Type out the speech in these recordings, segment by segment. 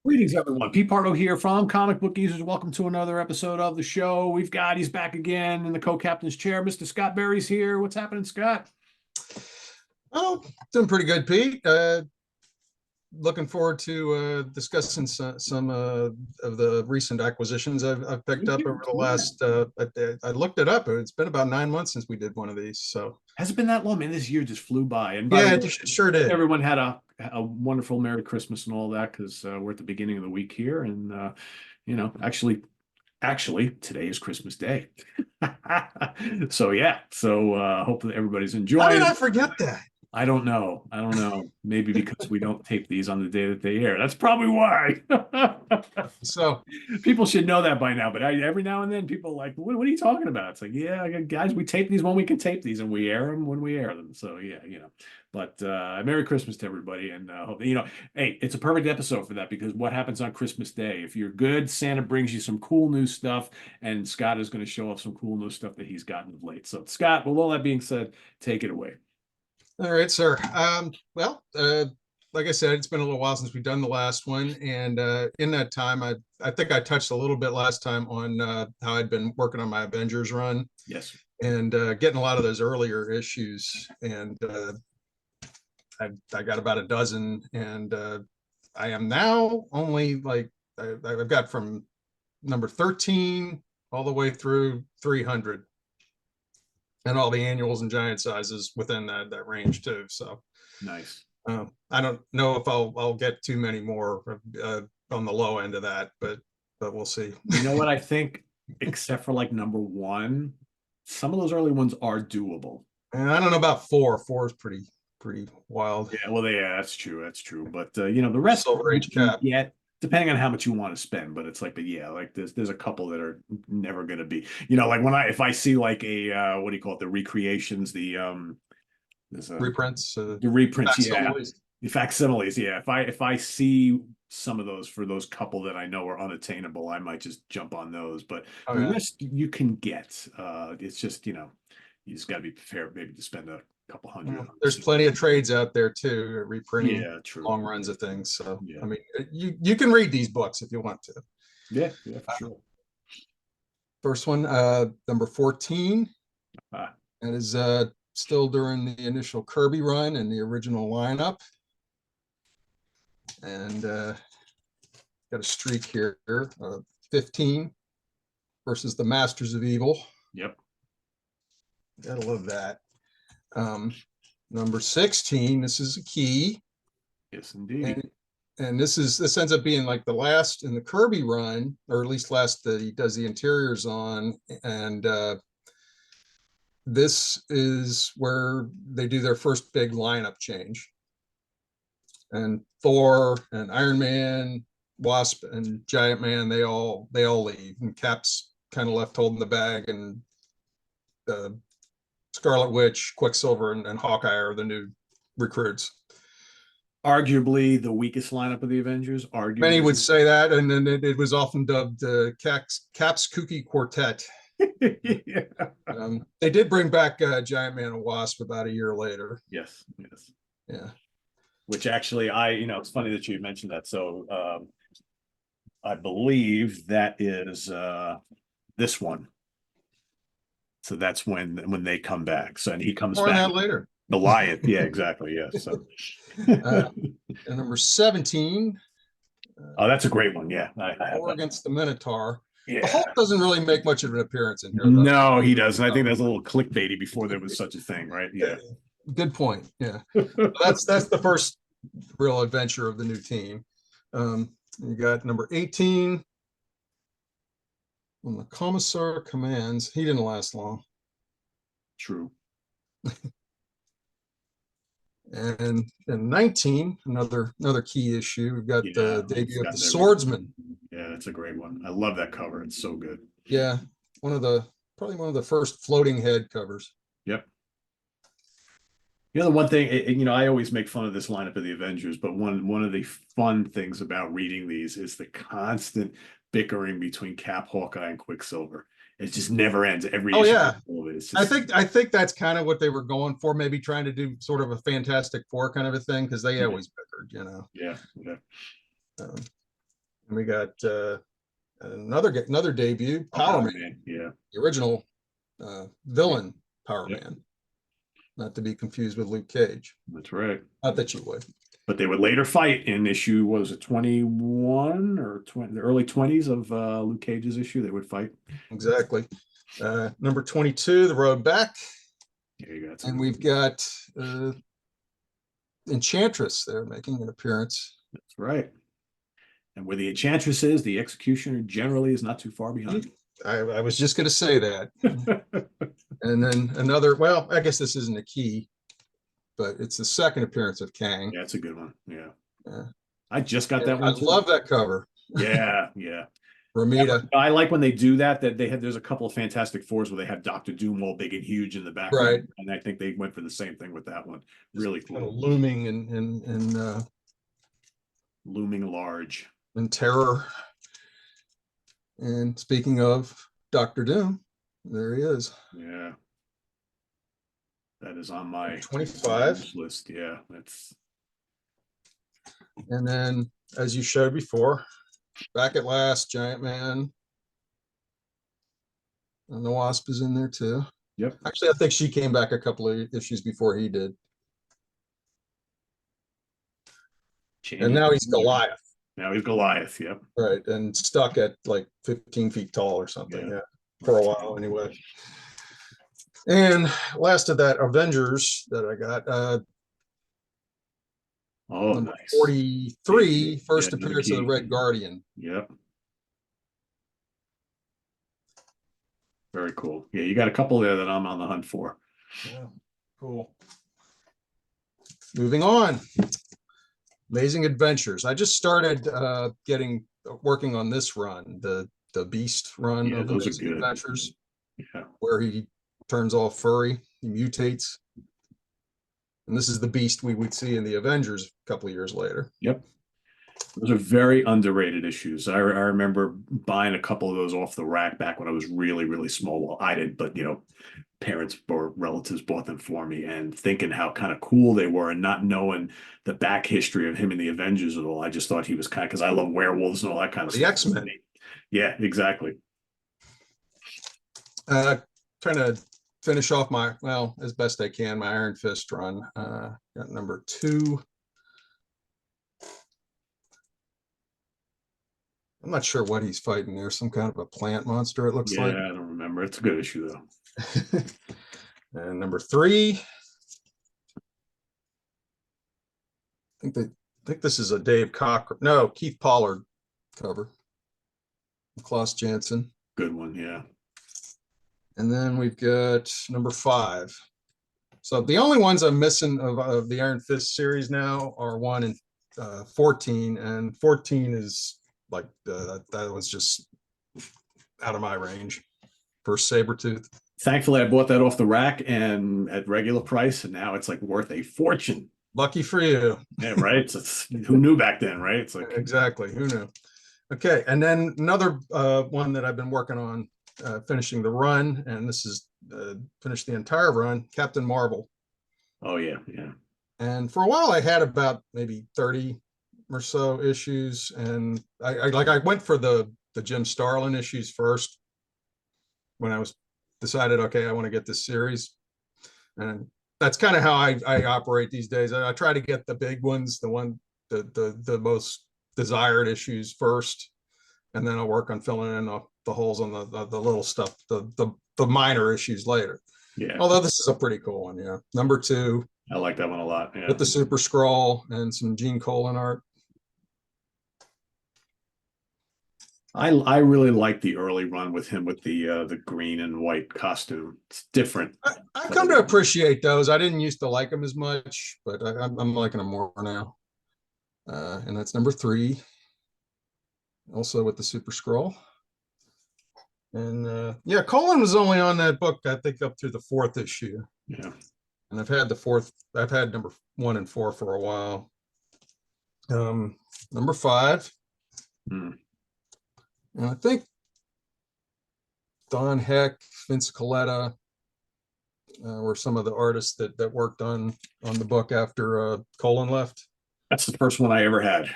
Greetings, everyone. Pete Pardo here from Comic Book Users. Welcome to another episode of the show. He's back again in the co-captain's chair. Mr. Scott Berry's here. What's happening, Scott? Oh, doing pretty good, Pete. Looking forward to discussing some of the recent acquisitions I've picked up over the last. I looked it up. It's been about 9 months since we did one of these. So Has it been that long? Man, this year just flew by. And by yeah, the it way, sure did. everyone had a wonderful Merry Christmas and all that because we're at the beginning of the week here. And, actually, today is Christmas Day. So, yeah. So, hopefully everybody's How did enjoying. I forget that? I don't know. I don't know. Maybe because we don't tape these on the day that they air. That's probably why. So People should know that by now. But every now and then, people are like, what are you talking about? It's like, yeah, guys, we tape these when we can tape these, and we air them when we air them. So yeah, But Merry Christmas to everybody, and hope hey, it's a perfect episode for that because what happens on Christmas Day? If you're good, Santa brings you some cool new stuff, and Scott is going to show off some cool new stuff that he's gotten of late. So Scott, with all that being said, take it away. all right, sir. Like I said, it's been a little while since we've done the last one, and in that time, I think I touched a little bit last time on how I'd been working on my Avengers run Yes. and getting a lot of those earlier issues, and I got about a dozen, and I am now only like I've got from number 13 all the way through 300, and all the annuals and giant sizes within that range too. So Nice. I don't know if I'll get too many more on the low end of that, but we'll see. You know what I think, except for like number one, some of those early ones are doable. And I don't know about four. Four is pretty wild. Yeah, well, yeah, that's true. That's true. But the rest Silver you Age can cap. get depending on how much you want to spend. But it's like, but yeah, like there's a couple that are never gonna be, like if I see like a what do you call it, the recreations, there's a Reprints, the reprints, yeah. facsimiles. The facsimiles, yeah. If I see some of those for those couple that I know are unattainable, I might just jump on those. But Oh the yeah. rest you can get. It's just, you just got to be prepared maybe to spend a couple hundred Well, on there's plenty of trades out there too, reprinting Yeah, true. long runs of things. So Yeah. I mean, you can read these books if you want to. Yeah, for sure. First one, number 14. Ah, That is still during the initial Kirby run and the original lineup. And got a streak here, 15 versus the Masters of Evil. yep. Gotta love that. Number 16, this is a key. Yes, indeed. And this ends up being like the last in the Kirby run, or at least last that he does the interiors on. And this is where they do their first big lineup change. And Thor and Iron Man, Wasp and Giant Man, they all leave, and Cap's kind of left holding the bag, and Scarlet Witch, Quicksilver, and Hawkeye are the new recruits. Arguably the weakest lineup of the Avengers. Many Arguably. would say that, and then it was often dubbed Cap's Kooky Quartet. Yeah. They did bring back Giant Man and Wasp about a year later. Yes. Yeah. Which actually, it's funny that you mentioned that. So I believe that is this one. So that's when they come back. So and he comes More on back. that later. Goliath. Yeah, exactly. Yeah. So And number 17. oh, that's a great one. Yeah. I have War that. against the Minotaur. Yeah. The Hulk doesn't really make much of an appearance in here, though. No, he doesn't. I think that's a little clickbaity before there was such a thing, right? Yeah. Good point. Yeah. That's the first real adventure of the new team. You got number 18. When the Commissar commands, he didn't last long. True. And 19, another key issue. We've got the debut of the Swordsman. Yeah, that's a great one. I love that cover. It's so good. Yeah, probably one of the first floating head covers. Yep. The one thing, I always make fun of this lineup of the Avengers, but one of the fun things about reading these is the constant bickering between Cap, Hawkeye, and Quicksilver. It just never ends. Every issue. Yeah. Just... I think that's kind of what they were going for, maybe trying to do sort of a Fantastic Four kind of a thing, because they always bickered, Yeah. And we got another debut, Power Man, Man. Yeah. the original villain Power Yep. Man, not to be confused with Luke Cage. That's right. Not that you would. But they would later fight in issue, what was it, 21 or 20, the early 20s of Luke Cage's issue? They would fight. Exactly. Number 22, The Road Back. Yeah, you got And we've got Enchantress there making an appearance. That's right. And where the Enchantress is, the executioner generally is not too far behind. I was just going to say that. And then another, well, I guess this isn't a key, but it's the second appearance of Kang. Yeah, it's a good one. Yeah. I just got that I one. love that cover. Yeah, yeah. Romita. I like when they do that there's a couple of Fantastic Fours where they have Dr. Doom all big and huge in the background. Right. And I think they went for the same thing with that one. Really cool. Kind of looming and looming large. And terror. And speaking of Dr. Doom, there he is. Yeah. That is on my 25 list. Yeah, that's. And then, as you showed before, Back at Last, Giant Man. And the Wasp is in there too. Yep. Actually, I think she came back a couple of issues before he did. And now he's Goliath. Now he's Goliath. Yep. Right. And stuck at like 15 feet tall or something. Yeah. For a while anyway. And last of that, Avengers that I got. Nice. 43, first appearance of the Red Guardian. Yep. Very cool. Yeah, you got a couple there that I'm on the hunt for. Yeah, cool. Moving on. Amazing Adventures. I just started working on this run, the Beast run of Amazing Adventures. Yeah. Where he turns all furry, he mutates. And this is the Beast we would see in the Avengers a couple of years later. Yep. Those are very underrated issues. I remember buying a couple of those off the rack back when I was really, really small. Well, I did, but parents or relatives bought them for me, and thinking how kind of cool they were and not knowing the back history of him in the Avengers at all. I just thought he was kind of, because I love werewolves and all that kind of the stuff. X-Men. Yeah, exactly. Trying to finish off as best I can, my Iron Fist run. Got number 2. I'm not sure what he's fighting there. Some kind of a plant monster, it looks like. Yeah, I don't remember. It's a good issue, though. And number 3. I think this is a Dave Cockrum. No, Keith Pollard cover. Klaus Janson. Good one, yeah. And then we've got number 5. So the only ones I'm missing of the Iron Fist series now are 1 and 14. And 14 is like that was just out of my range for Sabretooth. Thankfully, I bought that off the rack and at regular price, and now it's like worth a fortune. Lucky for you. Yeah, right. It's who knew back then, right? It's like exactly, who knew. Okay, and then another one that I've been working on, finishing the run, and this is finished the entire run, Captain Marvel. Oh yeah, yeah. And for a while, I had about maybe 30 or so issues, and I went for the Jim Starlin issues first when I was decided, okay, I want to get this series, and that's kind of how I operate these days. I try to get the big ones, the most desired issues first, and then I'll work on filling in the holes on the little stuff, the minor issues later. Yeah. Although this is a pretty cool one, yeah. Number 2. I like that one a lot. Yeah. With the Super Scroll and some Gene Colan art. I really like the early run with him with the green and white costume. It's different. I've come to appreciate those. I didn't used to like them as much, but I'm liking them more now. And that's number 3. Also with the Super Scroll. And yeah, Colan was only on that book, I think, up through the 4th issue. Yeah. And I've had number 1 and 4 for a while. Number 5. And I think Don Heck, Vince Coletta were some of the artists that worked on the book after Colan left. That's the first one I ever had.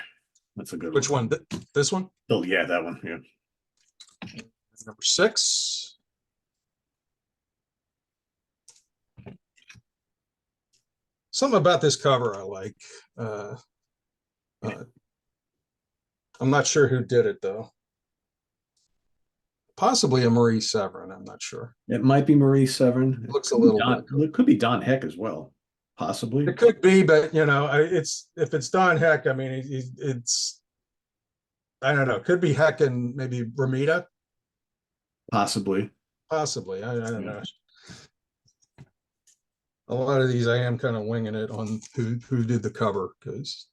That's a good Which one. one? This one? Oh yeah, that one. Yeah. Number 6. Something about this cover I like. Uh, uh, I'm not sure who did it though. Possibly a Marie Severin. I'm not sure. It might be Marie Severin. Looks a little bit. It could be Don Heck as well, possibly. It could be, but it's if it's Don Heck. I mean, it's I don't know. It could be Heck and maybe Ramita. Possibly. Possibly. I don't Yeah. know. A lot of these I am kind of winging it on who did the cover because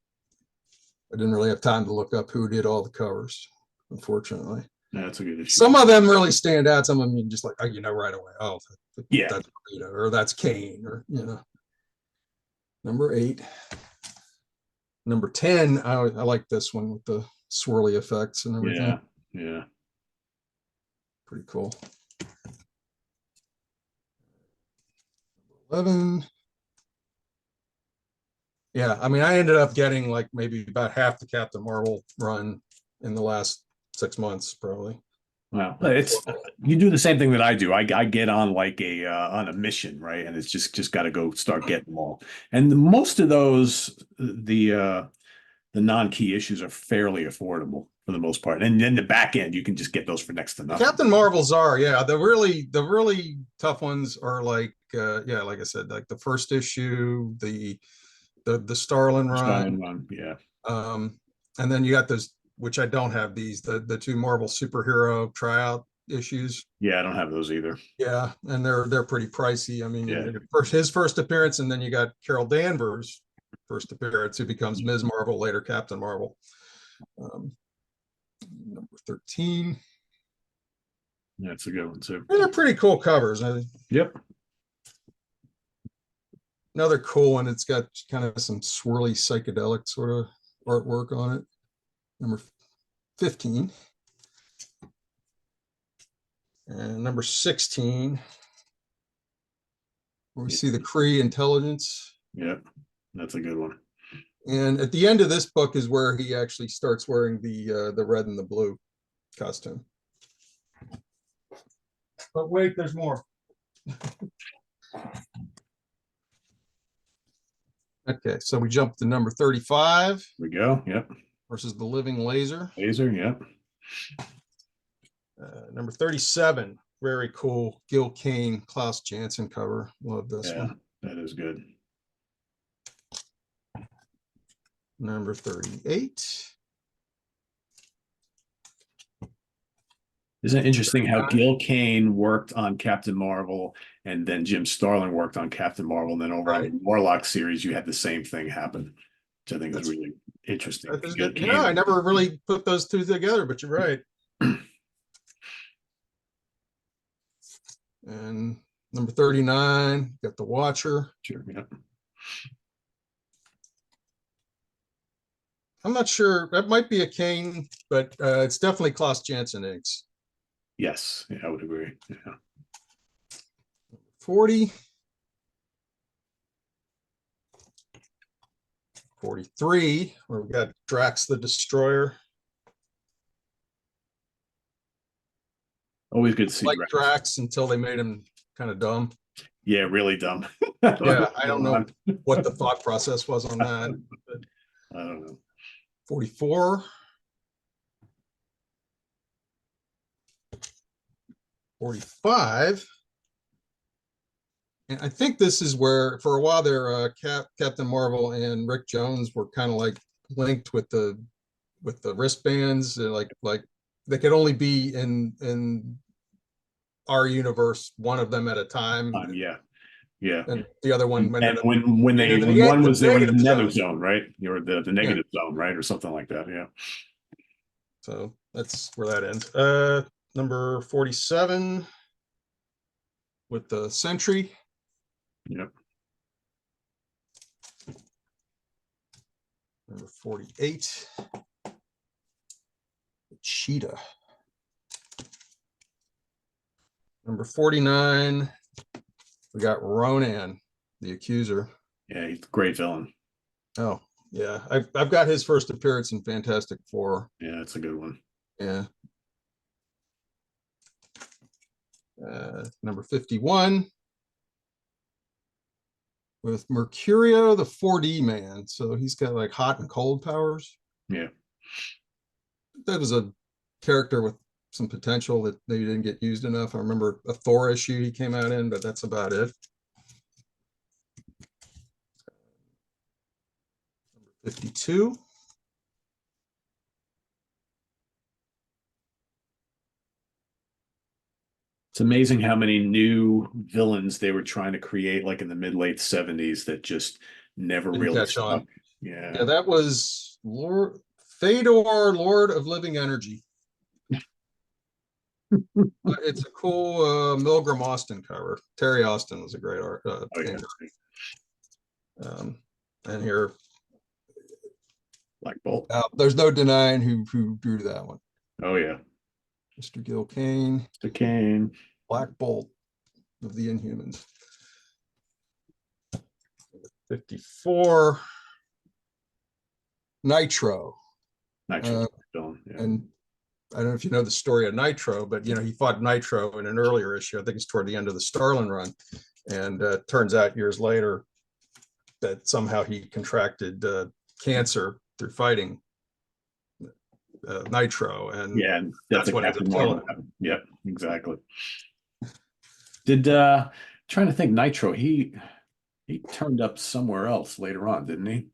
I didn't really have time to look up who did all the covers, unfortunately. Yeah, that's a good issue. Some of them really stand out. Some of them you just like, right away. Oh, Yeah. that's Ramita, or that's Kane, or Number 8. Number 10, I like this one with the swirly effects and everything. Yeah. Yeah. Pretty cool. 11. Yeah, I mean, I ended up getting like maybe about half the Captain Marvel run in the last 6 months, probably. Well, it's you do the same thing that I do. I get on like on a mission, right? And it's just got to go start getting them all. And most of those the non-key issues are fairly affordable for the most part. And then the back end, you can just get those for next to nothing. Captain Marvels are, yeah. The really tough ones are like like I said, like the first issue, the Starlin run. Yeah. And then you got those, which I don't have these, the 2 Marvel superhero tryout issues. Yeah, I don't have those either. Yeah, and they're pretty pricey. I mean, Yeah. his first appearance, and then you got Carol Danvers' first appearance, who becomes Ms. Marvel, later Captain Marvel. Number 13. That's a good one too. And they're pretty cool covers. Yep. Another cool one. It's got kind of some swirly psychedelic sort of artwork on it. Number 15. And number 16, where we see the Kree intelligence. Yep. That's a good one. And at the end of this book is where he actually starts wearing the red and the blue costume. But wait, there's more. Okay, so we jump to number 35. Here we go. Yep. Versus the Living Laser. Laser. Yep. Number 37. Very cool. Gil Kane, Klaus Janson cover. Love this one. That is good. Number 38. Isn't it interesting how Gil Kane worked on Captain Marvel and then Jim Starlin worked on Captain Marvel, and then over on the Warlock series, you had the same thing happen, which I think is really interesting. I never really put those two together, but you're right. And number 39, got the Watcher. Sure, yeah. I'm not sure. That might be a Kane, but it's definitely Klaus Janson inks. Yes, yeah, I would agree. Yeah. 40. 43, where we got Drax the Destroyer. Always good to see Drax until they made him kind of dumb. Yeah, really dumb. Yeah, I don't know what the thought process was on that. I don't know. 44. 45. And I think this is where, for a while there, Captain Marvel and Rick Jones were kind of like linked with the wristbands. Like they could only be in our universe, one of them at a time. Yeah. Yeah. And the other one, when one was there in the nether zone, right? You're the negative zone, right? Or something like that. Yeah. So that's where that ends. Number 47 with the Sentry. Yep. Number 48. The Cheetah. Number 49. We got Ronan, the Accuser. Yeah, he's a great villain. Oh, Yeah, I've got his first appearance in Fantastic Four. Yeah, it's a good one. Yeah. Number 51 with Mercurio, the 4D man. So he's got like hot and cold powers. Yeah. That was a character with some potential that maybe didn't get used enough. I remember a Thor issue he came out in, but that's about it. 52. It's amazing how many new villains they were trying to create, like in the mid late 70s, that just never Didn't really catch stuck. on. Yeah, Yeah. that was Lord Fedor, Lord of Living Energy. It's a cool Milgram Austin cover. Terry Austin was a great art. Oh yeah. And here, Black Bolt. there's no denying who drew that one. Oh yeah. Mr. Gil Kane, The Kane. Black Bolt of the Inhumans. 54. Nitro. Nitro villain. Yeah. And I don't know if you know the story of Nitro, but he fought Nitro in an earlier issue. I think it's toward the end of the Starlin run, and turns out years later that somehow he contracted cancer through fighting Nitro, and Yeah, and that's what Captain ended up killing Marvel. Yep, exactly. Did trying to think Nitro, he turned up somewhere else later on, didn't he?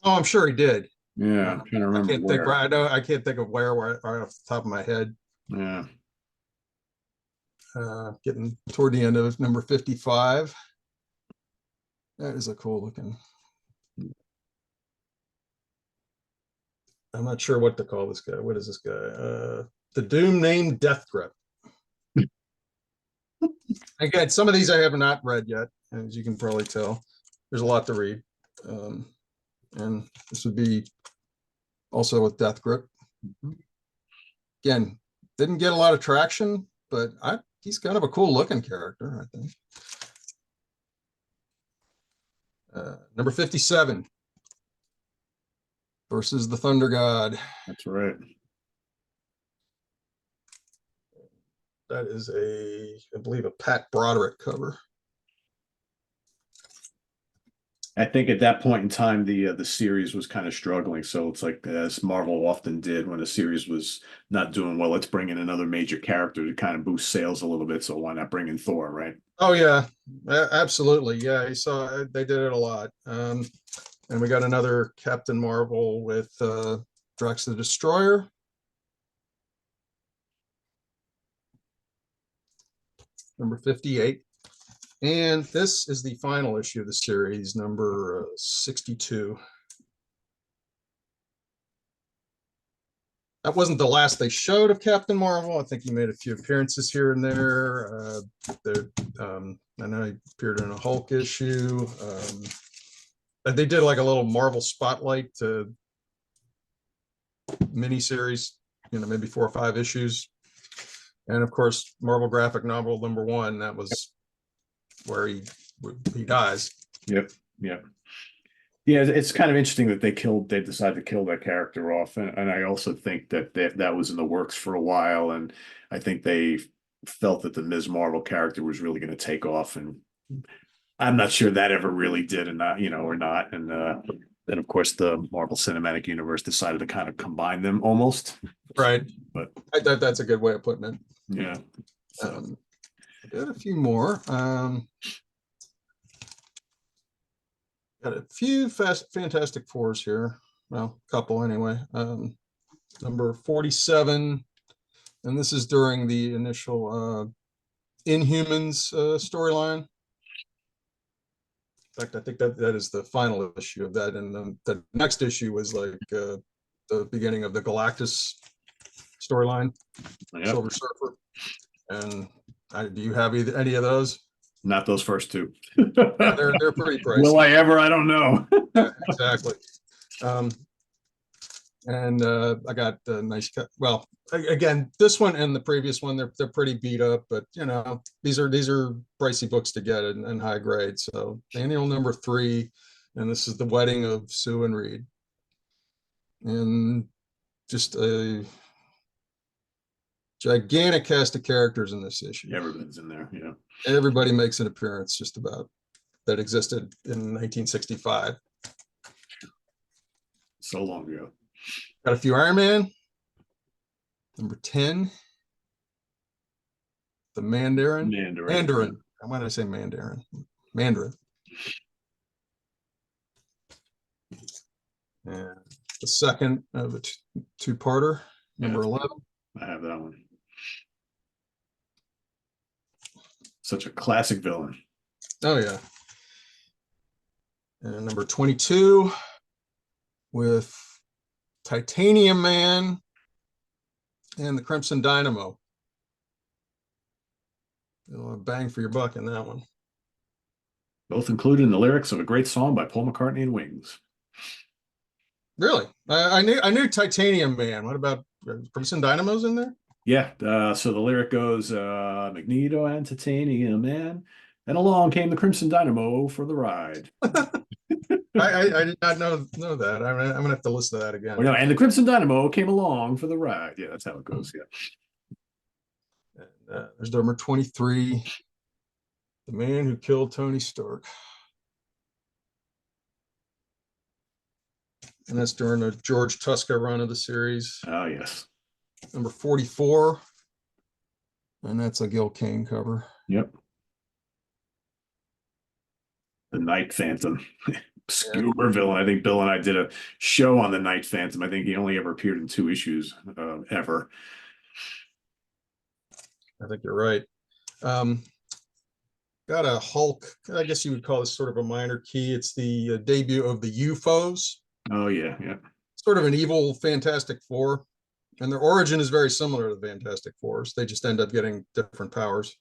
Oh, I'm sure he did. Yeah, I'm trying to remember I can't where. think right. I know I can't think of where right off the top of my head. Yeah. Getting toward the end of number 55. That is a cool looking. I'm not sure what to call this guy. What is this guy? The Doom named Death Grip. Again, some of these I have not read yet, as you can probably tell. There's a lot to read. And this would be also with Death Grip. Again, didn't get a lot of traction, but he's kind of a cool looking character, I think. Number 57 versus the Thunder God. That's right. That is I believe, a Pat Broderick cover. I think at that point in time, the series was kind of struggling. So it's like, as Marvel often did when a series was not doing well, let's bring in another major character to kind of boost sales a little bit. So why not bring in Thor, right? Oh yeah, absolutely. Yeah, you saw they did it a lot. And we got another Captain Marvel with Drax the Destroyer. Number 58. And this is the final issue of the series, number 62. That wasn't the last they showed of Captain Marvel. I think he made a few appearances here and there. I know he appeared in a Hulk issue. They did like a little Marvel Spotlight miniseries, maybe 4 or 5 issues. And of course, Marvel graphic novel number 1, that was where he dies. Yep. Yep. Yeah, it's kind of interesting that they decided to kill that character off. And I also think that was in the works for a while. And I think they felt that the Ms. Marvel character was really going to take off. And I'm not sure that ever really did, and not, or not. And then, of course, the Marvel Cinematic Universe decided to kind of combine them almost. Right. But that's a good way of putting it. Yeah. So. I got a few more. Got a few Fantastic Fours here. Well, a couple anyway. Number 47, and this is during the initial Inhumans storyline. In fact, I think that is the final issue of that, and the next issue was like the beginning of the Galactus storyline, yep. Silver Surfer. And do you have any of those? Not those first two. Yeah, they're pretty pricey. Will I ever? I don't know. Yeah, exactly. And I got a nice cut. Well, again, this one and the previous one, they're pretty beat up, but these are pricey books to get and high grade. So annual number 3, and this is the wedding of Sue and Reed. And just a gigantic cast of characters in this issue. Everybody's in there. Yeah. Everybody makes an appearance just about that existed in 1965. So long ago. Got a few Iron Man. Number 10. The Mandarin. Mandarin. Why did I say Mandarin? Mandarin. And the second of a two-parter, number 11. I have that one. Such a classic villain. Oh, yeah. And number 22 with Titanium Man and the Crimson Dynamo. Bang for your buck in that one. Both included in the lyrics of a great song by Paul McCartney and Wings. Really? I knew Titanium Man. What about Crimson Dynamo's in there? Yeah. So the lyric goes, Magneto and Titanium Man. And along came the Crimson Dynamo for the ride. I did not know that. I'm gonna have to listen to that again. Oh, no, and the Crimson Dynamo came along for the ride. Yeah, that's how it goes. Yeah. And, there's number 23, the man who killed Tony Stark. And that's during the George Tuska run of the series. Oh, yes. Number 44, and that's a Gil Kane cover. Yep. The Night Phantom. Obscure villain. I think Bill and I did a show on the Night Phantom. I think he only ever appeared in 2 issues ever. I think you're right. Got a Hulk. I guess you would call this sort of a minor key. It's the debut of the UFOs. Oh, yeah, yeah. Sort of an evil Fantastic Four. And their origin is very similar to the Fantastic Fours. They just end up getting different powers.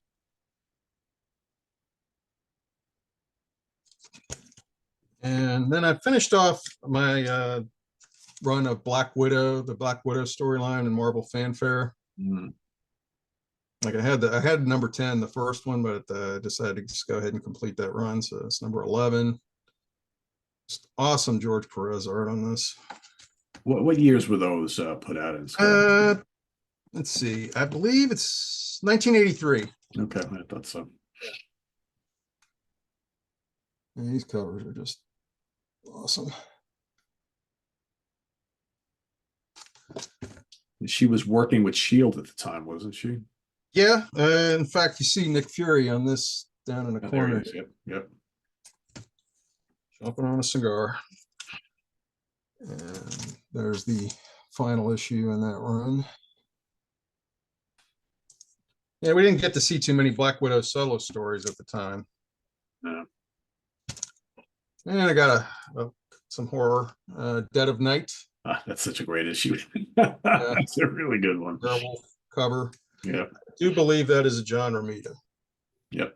And then I finished off my run of Black Widow, the Black Widow storyline and Marvel Fanfare. Like I had number 10, the first one, but I decided to just go ahead and complete that run. So it's number 11. Just awesome George Perez art on this. What years were those put out in? Let's see. I believe it's 1983. Okay, I thought so. And these covers are just awesome. She was working with S.H.I.E.L.D. at the time, wasn't she? Yeah. In fact, you see Nick Fury on this down in the corner. Yep, yep. Jumping on a cigar. And there's the final issue in that run. Yeah, we didn't get to see too many Black Widow solo stories at the time. No. And I got some horror, Dead of Night. That's such a great issue. That's a really good one. Werewolf cover. Yeah. I do believe that is a John Romita. Yep.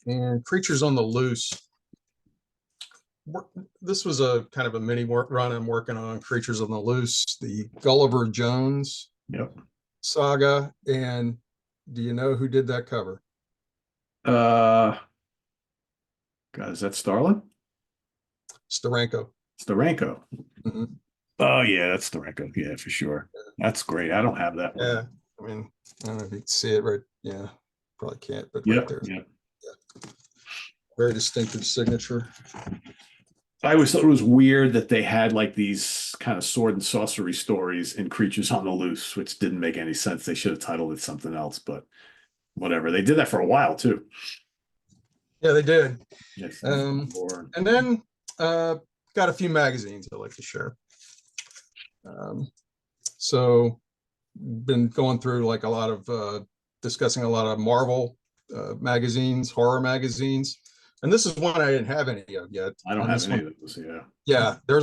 And Creatures on the Loose. This was a kind of a mini run I'm working on. Creatures on the Loose, the Gulliver Jones saga. And do you know who did that cover? God, is that Starlin? Steranko. Steranko. Mm-hmm. Oh yeah, that's Steranko. Yeah, for sure. That's great. I don't have that one. Yeah, I mean, I don't know if you can see it right. Yeah, probably can't, but Yep, right there. yep. Yeah. Very distinctive signature. I always thought it was weird that they had like these kind of sword and sorcery stories in Creatures on the Loose, which didn't make any sense. They should have titled it something else, but whatever. They did that for a while too. Yeah, they did. Yes. And then got a few magazines I'd like to share. So been going through like a lot of discussing a lot of Marvel magazines, horror magazines. And this is one I didn't have any of yet. I don't have any of those. Yeah. Yeah, they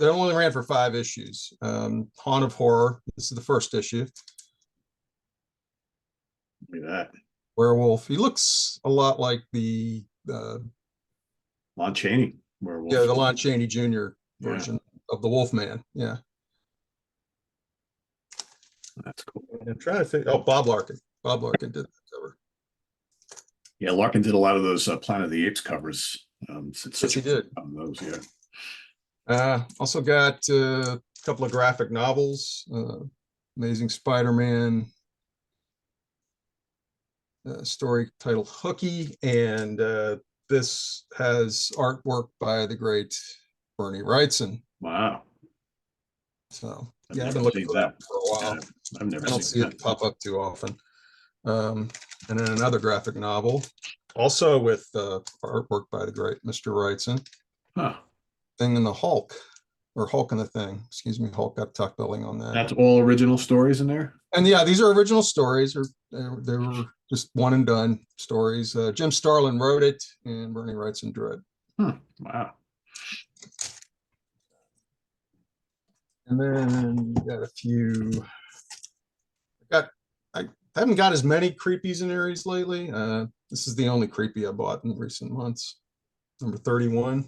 only ran for 5 issues. Haunt of Horror. This is the first issue. Look at that. Werewolf. He looks a lot like the Lon Chaney werewolf. Yeah, the Lon Chaney Jr. version of the Wolfman. Yeah. That's cool. I'm trying to think. Oh, Bob Larkin. Bob Larkin did that cover. Yeah, Larkin did a lot of those Planet of the Apes covers. It's Yes, such he a did. on those, yeah. Also got a couple of graphic novels, Amazing Spider-Man, story titled Hooky, and this has artwork by the great Bernie Wrightson. Wow, So I've yeah, I've never been looking seen for that that. for a while. Yeah, I've never I don't seen see that. it pop up too often. Um, and then another graphic novel, also with artwork by the great Mr. Wrightson, Huh. Thing in the Hulk, or Hulk in the Thing. Excuse me, Hulk got tuck billing on that. That's all original stories in there? And yeah, these are original stories, or they were just one and done stories. Jim Starlin wrote it, and Bernie Wrightson drew it. Wow. And then got a few. I haven't got as many creepies and Aries lately. This is the only creepy I bought in recent months. Number 31,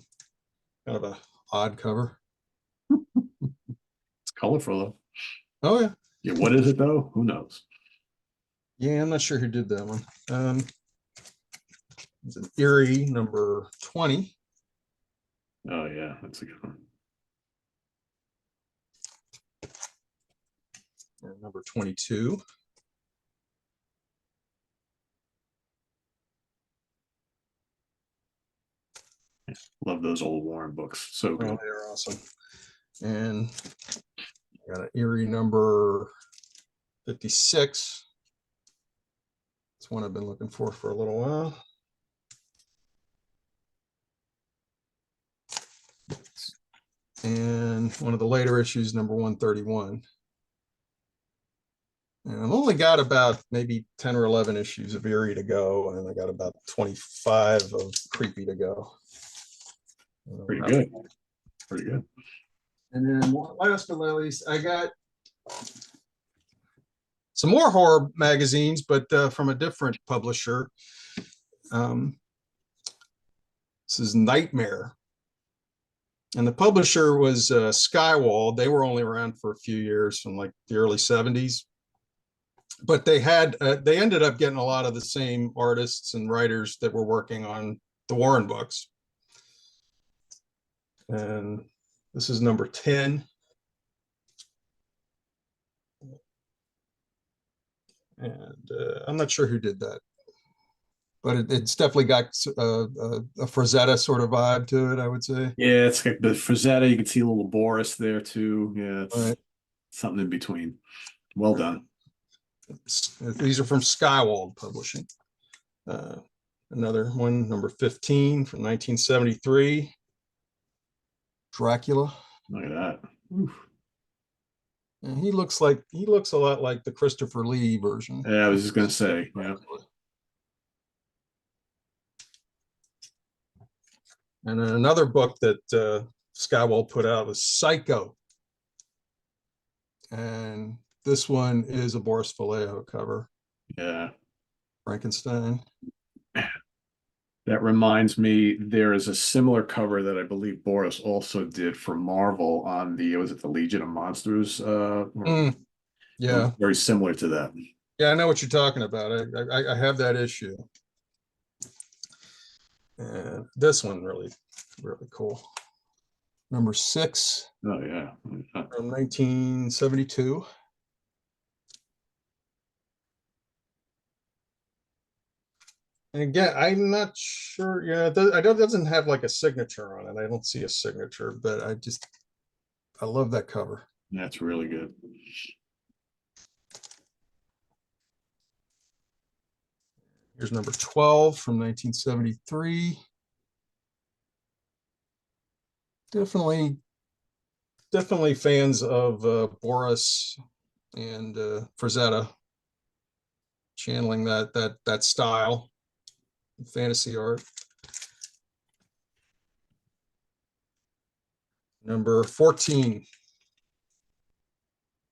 kind of a odd cover. It's colorful though. Oh yeah, Yeah, what is it though? Who knows? yeah. I'm not sure who did that one. It's an Eerie number 20. Oh yeah, that's a good one. And number 22. Love those old Warren books. So Oh, good. they're awesome. And I got an Eerie number 56. It's one I've been looking for a little while. And one of the later issues, number 131. And I've only got about maybe 10 or 11 issues of Eerie to go, and I got about 25 of Creepy to go. Pretty good. Pretty good. And then last but not least, I got some more horror magazines, but from a different publisher. This is Nightmare. And the publisher was Skywald. They were only around for a few years, from like the early 70s. But they ended up getting a lot of the same artists and writers that were working on the Warren books. And this is number 10. And I'm not sure who did that, but it's definitely got a Frazetta sort of vibe to it, I would say. Yeah, it's like the Frazetta. You can see a little Boris there too. Yeah, it's Right. something in between. Well done. These are from Skywald Publishing. Another one, number 15 from 1973. Dracula. Look at that. Oof. And he looks a lot like the Christopher Lee version. Yeah, I was just gonna say, yeah. And then another book that Skywald put out was Psycho. And this one is a Boris Vallejo cover. Yeah. Frankenstein. That reminds me, there is a similar cover that I believe Boris also did for Marvel on was it the Legion of Monsters? Yeah. Very similar to that. Yeah, I know what you're talking about. I have that issue. And this one really, really cool. Number 6. Oh yeah. From 1972. And again, I'm not sure. Yeah, it doesn't have like a signature on it. I don't see a signature, but I love that cover. That's really good. Here's number 12 from 1973. Definitely fans of Boris and Frazetta, channeling that style, fantasy art. Number 14.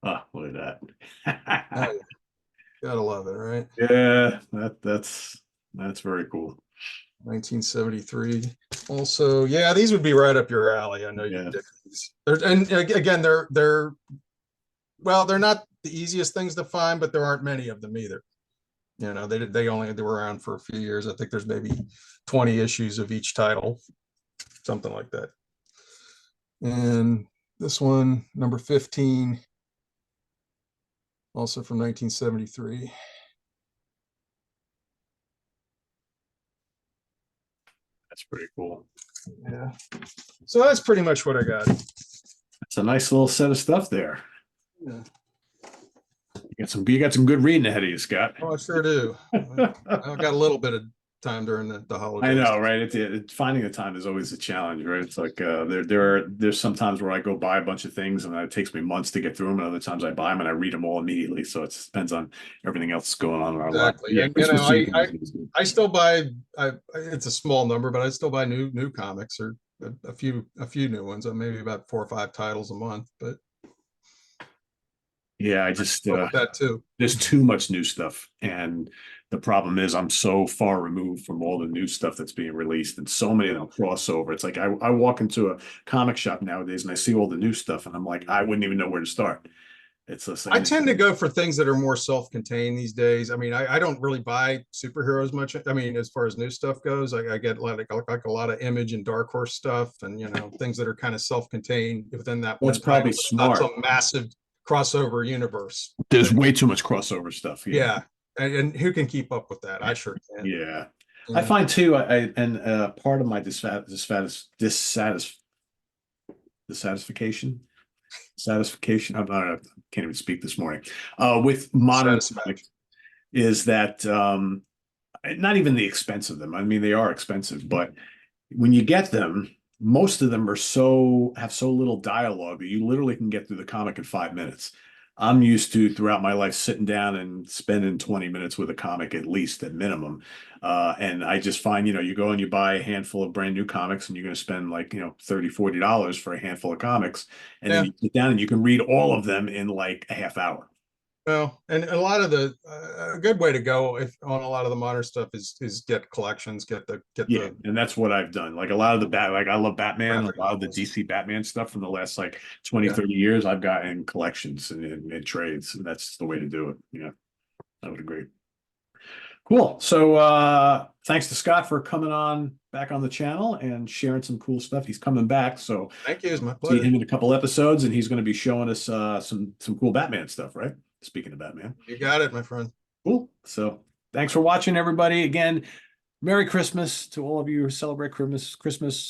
Ah, look at Oh, that. gotta love it, right? Yeah, that's very cool. 1973. Also, yeah, these would be right up your alley. I know you Yeah. dig these. And again, they're not the easiest things to find, but there aren't many of them either. You know, they were around for a few years. I think there's maybe 20 issues of each title, something like that. And this one, number 15, also from 1973. That's pretty cool. Yeah. So that's pretty much what I got. It's a nice little set of stuff there. Yeah. You got some good reading ahead of you, Scott. Oh, I sure do. I got a little bit of time during the holidays. I know, right? Finding the time is always a challenge, right? It's like there's some times where I go buy a bunch of things and it takes me months to get through them, and other times I buy them and I read them all immediately. So it depends on everything else going on in our life. Exactly. Yeah, And Christmas I still buy, it's a small number, but I still buy new comics, or a few new ones, maybe about 4 or 5 titles a month, but yeah, I just with that too. there's too much new stuff, and the problem is I'm so far removed from all the new stuff that's being released, and so many of them crossover. It's like I walk into a comic shop nowadays and I see all the new stuff, and I'm like, I wouldn't even know where to start. It's the same. I tend to go for things that are more self-contained these days. I mean, I don't really buy superheroes much. I mean, as far as new stuff goes, I get like a lot of Image and Dark Horse stuff, and things that are kind of self-contained within that That's one title. probably It's not smart. some massive crossover universe. There's way too much crossover stuff. Yeah. And who can keep up with that? I sure can. Yeah. I Yeah. find too, part of my dissatisfaction. I'm not, I can't even speak this morning. With modern comics is that not even the expense of them. I mean, they are expensive, but when you get them, most of them have so little dialogue that you literally can get through the comic in 5 minutes. I'm used to throughout my life sitting down and spending 20 minutes with a comic at least at minimum. And I just find, you go and you buy a handful of brand new comics and you're going to spend like, $30, $40 for a handful of comics. And then you sit down and you can read all of them in like a half hour. Well, and a lot of a good way to go on a lot of the modern stuff is get collections, and that's what I've done. Like a lot of I love Batman, a lot of the DC Batman stuff from the last like 20, 30 years, I've got in collections and in trades, and that's the way to do it. Yeah, I would agree. Cool. So thanks to Scott for coming on back on the channel and sharing some cool stuff. He's coming back, so thank you. It's my see pleasure. him in a couple episodes, and he's going to be showing us some cool Batman stuff, right? Speaking of Batman. You got it, my friend. Cool. So thanks for watching, everybody. Again, Merry Christmas to all of you who celebrate Christmas.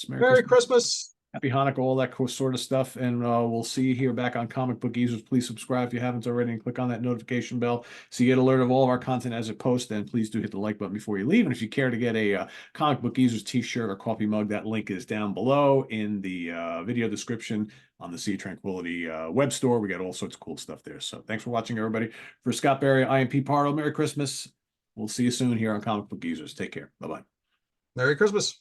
Merry Christmas. Happy Hanukkah, all that cool sort of stuff. And we'll see you here back on Comic Book Geezers. Please subscribe if you haven't already and click on that notification bell so you get alert of all of our content as it posts. And please do hit the like button before you leave. And if you care to get a Comic Book Geezers t-shirt or coffee mug, that link is down below in the video description on the Sea of Tranquility web store. We got all sorts of cool stuff there. So thanks for watching, everybody. For Scott Berry, I am Pete Pardo. Merry Christmas. We'll see you soon here on Comic Book Geezers. Take care. Bye-bye. Merry Christmas.